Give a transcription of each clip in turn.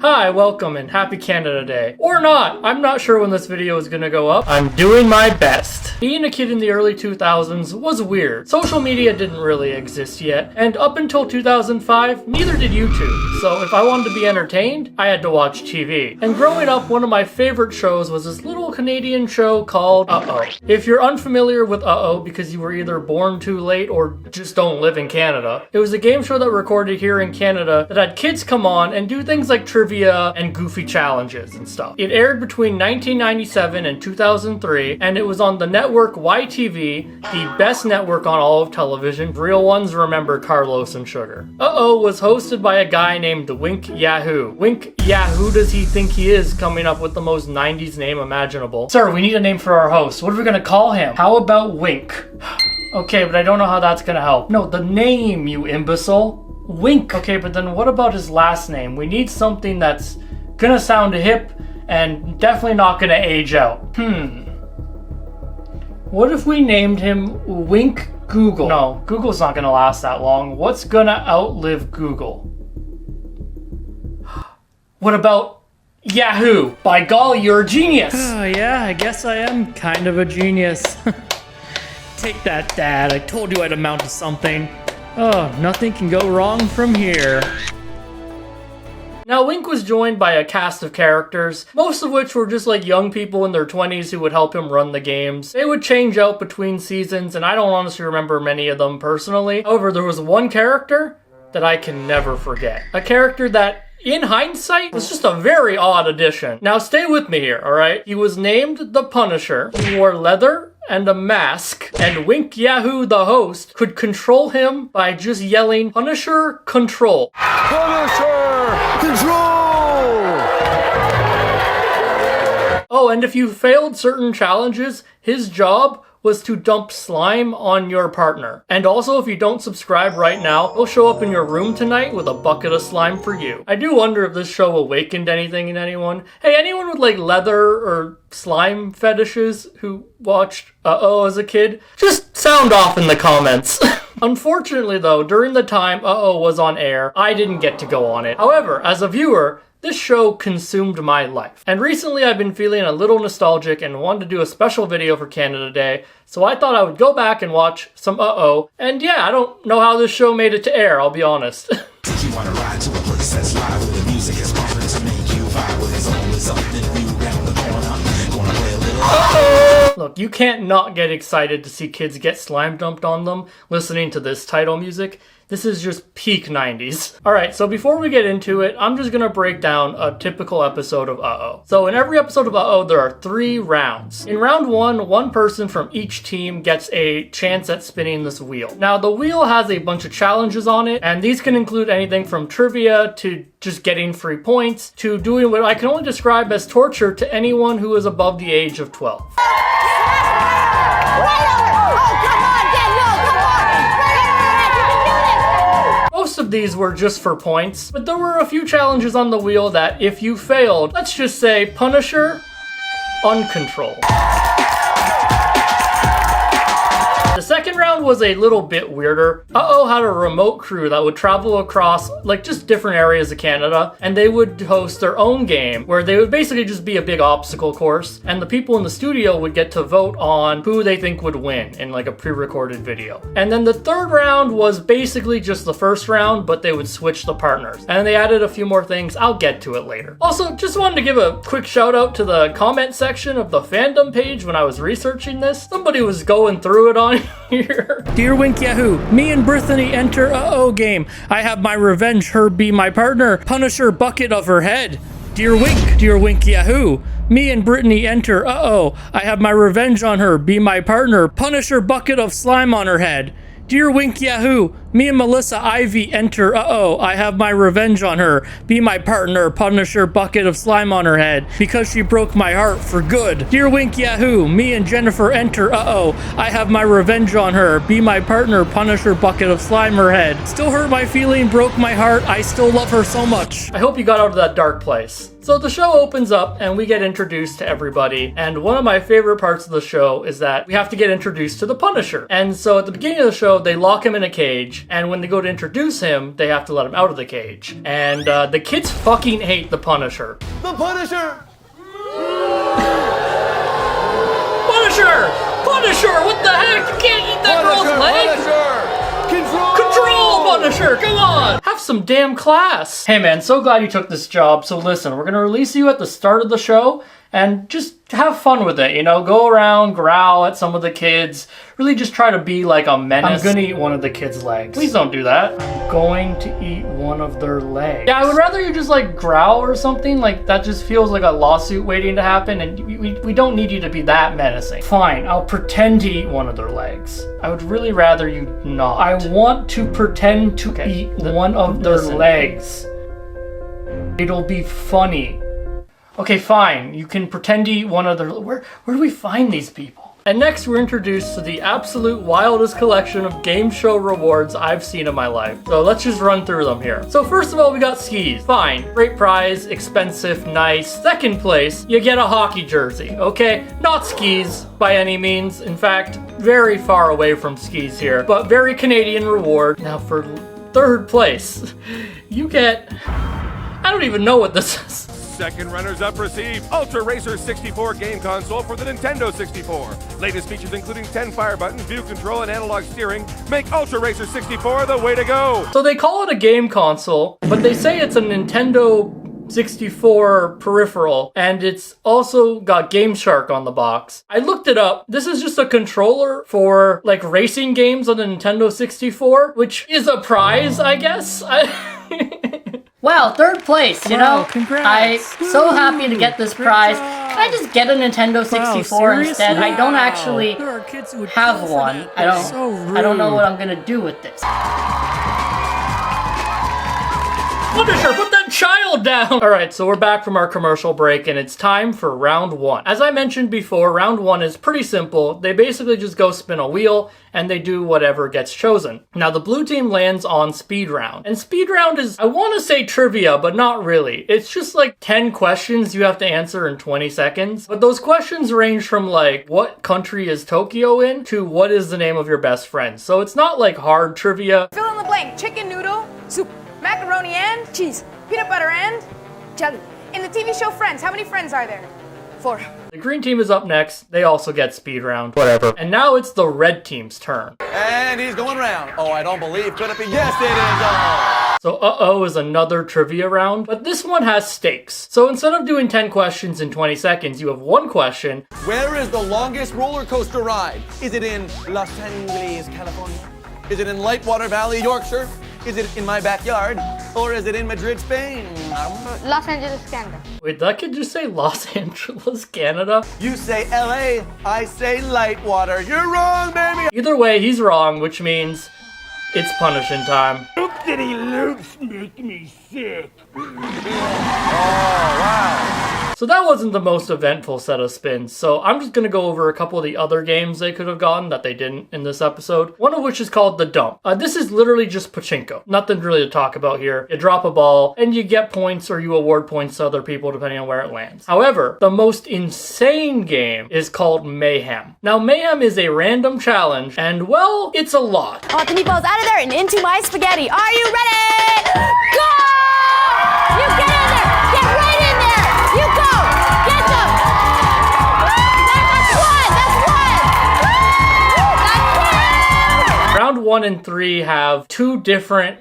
Hi, welcome and happy Canada Day. Or not, I'm not sure when this video is gonna go up. I'm doing my best. Being a kid in the early 2000s was weird. Social media didn't really exist yet, and up until 2005, neither did YouTube. So if I wanted to be entertained, I had to watch TV. And growing up, one of my favorite shows was this little Canadian show called Uh-Oh. If you're unfamiliar with Uh-Oh because you were either born too late or just don't live in Canada, it was a game show that recorded here in Canada that had kids come on and do things like trivia and goofy challenges and stuff. It aired between 1997 and 2003, and it was on the network YTV, the best network on all of television. Real ones remember Carlos and Sugar. Uh-Oh was hosted by a guy named Wink Yahoo. Wink Yahoo does he think he is, coming up with the most 90s name imaginable? Sir, we need a name for our host. What are we gonna call him? How about Wink? Okay, but I don't know how that's gonna help. No, the name, you imbecile. Wink. Okay, but then what about his last name? We need something that's gonna sound hip and definitely not gonna age out. What if we named him Wink Google? No, Google's not gonna last that long. What's gonna outlive Google? What about Yahoo? By golly, you're a genius! Oh yeah, I guess I am kind of a genius. Take that, Dad. I told you I'd amount to something. Oh, nothing can go wrong from here. Now, Wink was joined by a cast of characters, most of which were just like young people in their 20s who would help him run the games. They would change out between seasons, and I don't honestly remember many of them personally. However, there was one character that I can never forget. A character that, in hindsight, was just a very odd addition. Now, stay with me here, alright? He was named the Punisher. He wore leather and a mask, and Wink Yahoo, the host, could control him by just yelling, "Punisher, control." Punisher, control! Oh, and if you failed certain challenges, his job was to dump slime on your partner. And also, if you don't subscribe right now, he'll show up in your room tonight with a bucket of slime for you. I do wonder if this show awakened anything in anyone. Hey, anyone with like leather or slime fetishes who watched Uh-Oh as a kid? Just sound off in the comments. Unfortunately though, during the time Uh-Oh was on air, I didn't get to go on it. However, as a viewer, this show consumed my life. And recently I've been feeling a little nostalgic and wanted to do a special video for Canada Day, so I thought I would go back and watch some Uh-Oh. And yeah, I don't know how this show made it to air, I'll be honest. You wanna ride to a place that's live where the music is pumping to make you vibe, where there's always something new around the corner. Gonna play a little Uh-oh. Look, you can't not get excited to see kids get slime dumped on them listening to this title music. This is just peak 90s. Alright, so before we get into it, I'm just gonna break down a typical episode of Uh-Oh. So in every episode of Uh-Oh, there are 3 rounds. In round 1, one person from each team gets a chance at spinning this wheel. Now, the wheel has a bunch of challenges on it, and these can include anything from trivia to just getting free points to doing what I can only describe as torture to anyone who is above the age of 12. Most of these were just for points, but there were a few challenges on the wheel that if you failed, let's just say Punisher, uncontrolled. The second round was a little bit weirder. Uh-Oh had a remote crew that would travel across like just different areas of Canada, and they would host their own game where they would basically just be a big obstacle course, and the people in the studio would get to vote on who they think would win in like a pre-recorded video. And then the third round was basically just the first round, but they would switch the partners. And they added a few more things. I'll get to it later. Also, just wanted to give a quick shout out to the comment section of the fandom page when I was researching this. Somebody was going through it on here. Dear Wink Yahoo, me and Brittany enter Uh-Oh game. I have my revenge, her be my partner. Punisher bucket of her head. Dear Wink Yahoo, me and Brittany enter Uh-Oh. I have my revenge on her, be my partner. Punisher bucket of slime on her head. Dear Wink Yahoo, me and Melissa Ivy enter Uh-Oh. I have my revenge on her, be my partner. Punisher bucket of slime on her head, because she broke my heart for good. Dear Wink Yahoo, me and Jennifer enter Uh-Oh. I have my revenge on her, be my partner. Punisher bucket of slime her head. Still hurt my feeling, broke my heart, I still love her so much. I hope you got out of that dark place. So the show opens up and we get introduced to everybody, and one of my favorite parts of the show is that we have to get introduced to the Punisher. And so at the beginning of the show, they lock him in a cage, cage. And when they go to introduce him, they have to let him out of the cage. And the kids fucking hate the Punisher. The Punisher! Punisher! Punisher! What the heck? You can't eat that girl's leg! Control, Punisher! Come on! Have some damn class! Hey man, so glad you took this job. So listen, we're gonna release you at the start of the show and just have fun with it, you know? Go around, growl at some of the kids. Really just try to be like a menace. I'm gonna eat one of the kids' legs. Please don't do that. I'm going to eat one of their legs. Yeah, I would rather you just like growl or something. Like that just feels like a lawsuit waiting to happen, and we don't need you to be that menacing. Fine, I'll pretend to eat one of their legs. I would really rather you not. I want to pretend to eat one of their legs. It'll be funny. Okay, fine. You can pretend to eat one of their... Where do we find these people? And next we're introduced to the absolute wildest collection of game show rewards I've seen in my life. So let's just run through them here. So first of all, we got skis. Fine. Great prize, expensive, nice. Second place, you get a hockey jersey. Okay, not skis by any means. In fact, very far away from skis here, but very Canadian reward. Now for third place, you get... I don't even know what this is. Second runners-up receive Ultra Racer 64 game console for the Nintendo 64. Latest features including 10 fire buttons, view control, and analog steering make Ultra Racer 64 the way to go. So they call it a game console, but they say it's a Nintendo 64 peripheral, and it's also got Game Shark on the box. I looked it up. This is just a controller for like racing games on the Nintendo 64, which is a prize, I guess. Wow, third place, you know? Congrats. I'm so happy to get this prize. Can I just get a Nintendo 64 instead? I don't actually have one. I don't know what I'm gonna do with this. Punisher, put that child down! Alright, so we're back from our commercial break, and it's time for round one. As I mentioned before, round one is pretty simple. They basically just go spin a wheel, and they do whatever gets chosen. Now, the blue team lands on speed round. And speed round is, I want to say trivia, but not really. It's just like 10 questions you have to answer in 20 seconds. But those questions range from like, what country is Tokyo in, to what is the name of your best friend. So it's not like hard trivia. Fill in the blank. Chicken noodle, soup, macaroni and cheese, peanut butter and jelly. In the TV show Friends, how many friends are there? 4. The green team is up next. They also get speed round. Whatever. And now it's the red team's turn. And he's going round. Oh, I don't believe. Could it be? Yes, it is. So uh-oh is another trivia round, but this one has stakes. So instead of doing 10 questions in 20 seconds, you have one question. Where is the longest roller coaster ride? Is it in Los Angeles, California? Is it in Lightwater Valley, Yorkshire? Is it in my backyard? Or is it in Madrid, Spain? Los Angeles, Canada. Wait, that could just say Los Angeles, Canada? You say LA, I say Lightwater. You're wrong, baby! Either way, he's wrong, which means it's punishing time. Loopity loops make me sick. Oh, wow. So that wasn't the most eventful set of spins, so I'm just gonna go over a couple of the other games they could have gotten that they didn't in this episode. One of which is called The Dump. This is literally just pachinko. Nothing really to talk about here. You drop a ball, and you get points or you award points to other people depending on where it lands. However, the most insane game is called Mayhem. Now, Mayhem is a random challenge, and well, it's a lot. I want the meatballs out of there and into my spaghetti. Are you ready? Go! You get in there! Get right in there! You go! Get them! That's one! That's one! Round 1 and 3 have two different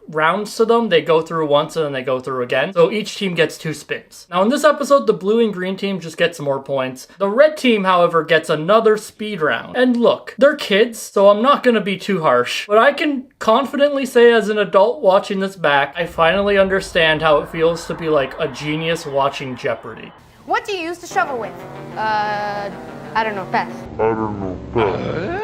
rounds to them. They go through once and then they go through again. So each team gets 2 spins. Now in this episode, the blue and green team just gets more points. The red team, however, gets another speed round. And look, they're kids, so I'm not gonna be too harsh. But I can confidently say as an adult watching this back, I finally understand how it feels to be like a genius watching Jeopardy. What do you use to shovel with? I don't know, pass.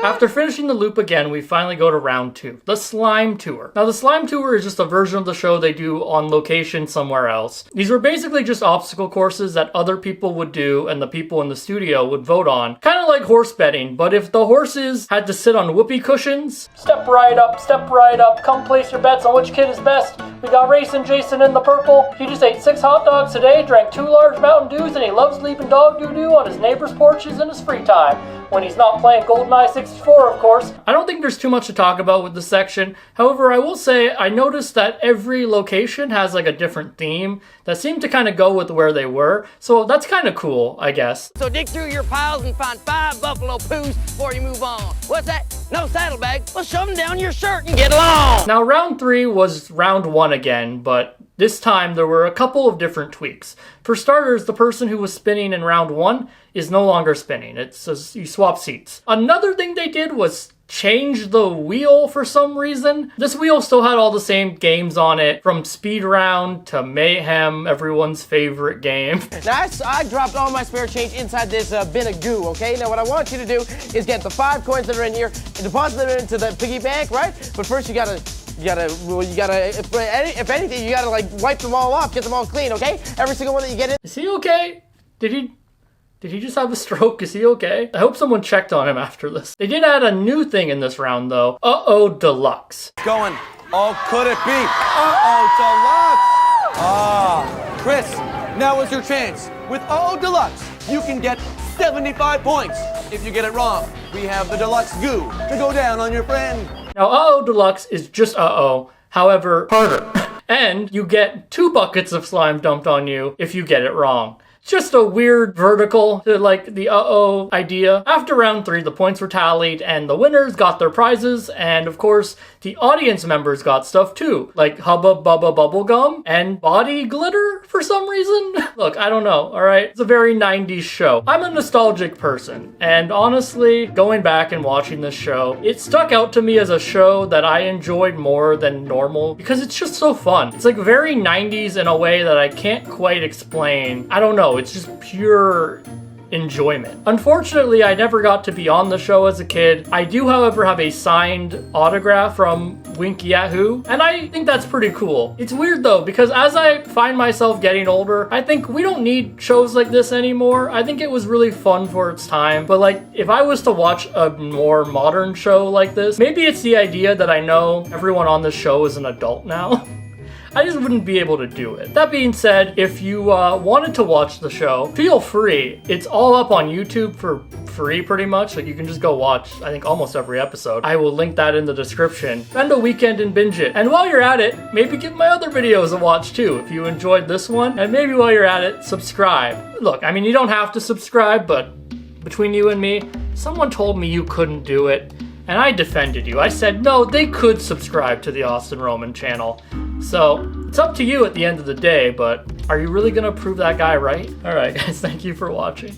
After finishing the loop again, we finally go to round 2, the Slime Tour. Now the Slime Tour is just a version of the show they do on location somewhere else. These were basically just obstacle courses that other people would do and the people in the studio would vote on. Kind of like horse betting, but if the horses had to sit on whoopee cushions, step right up, come place your bets on which kid is best. We got Racing Jason in the purple. He just ate 6 hot dogs today, drank 2 large Mountain Dews, and he loves leaving dog doo-doo on his neighbor's porches in his his free time. When he's not playing GoldenEye 64, of course. I don't think there's too much to talk about with this section. However, I will say I noticed that every location has like a different theme that seemed to kind of go with where they were. So that's kind of cool, I guess. So dig through your piles and find 5 buffalo poos before you move on. What's that? No saddlebag? Well, shove them down your shirt and get along. Now, round 3 was round 1 again, but this time there were a couple of different tweaks. For starters, the person who was spinning in round 1 is no longer spinning. It's just, you swap seats. Another thing they did was change the wheel for some reason. This wheel still had all the same games on it, from Speed Round to Mayhem, everyone's favorite game. Now, I dropped all my spare change inside this bin of goo, okay? Now, what I want you to do is get the 5 coins that are in here and deposit them into the piggy bank, right? But first, you gotta, if anything, you gotta like wipe them all off, get them all clean, okay? Every single one that you get in. Is he okay? Did he just have a stroke? Is he okay? I hope someone checked on him after this. They did add a new thing in this round though. Uh-oh Deluxe. Going. Oh, could it be? Uh-oh Deluxe. Ah, Chris, now is your chance. With Uh-oh Deluxe, you can get 75 points. If you get it wrong, we have the Deluxe goo to go down on your friend. Now, Uh-oh Deluxe is just uh-oh, however, harder. And you get 2 buckets of slime dumped on you if you get it wrong. It's just a weird vertical to like the uh-oh idea. After round 3, the points were tallied and the winners got their prizes, and of course, the audience members got stuff too, like Hubba Bubba Bubblegum and body glitter for some reason. Look, I don't know, alright? It's a very 90s show. I'm a nostalgic person, and honestly, going back and watching this show, it stuck out to me as a show that I enjoyed more than normal because it's just so fun. It's like very 90s in a way that I can't quite explain. I don't know. It's just pure enjoyment. Unfortunately, I never got to be on the show as a kid. I do, however, have a signed autograph from Wink Yahoo, and I think that's pretty cool. It's weird though, because as I find myself getting older, I think we don't need shows like this anymore. I think it was really fun for its time, but like, if I was to watch a more modern show like this, maybe it's the idea that I know everyone on the show is an adult now. I just wouldn't be able to do it. That being said, if you wanted to watch the show, feel free. It's all up on YouTube for free pretty much. Like you can just go watch, I think, almost every episode. I will link that in the description. Spend a weekend and binge it. And while you're at it, maybe give my other videos a watch too if you enjoyed this one. And maybe while you're at it, subscribe. Look, I mean, you don't have to subscribe, but between you and me, someone told me you couldn't do it. And I defended you. I said, no, they could subscribe to the Austin Roman channel. So, it's up to you at the end of the day, but are you really gonna prove that guy right? Alright guys, thank you for watching.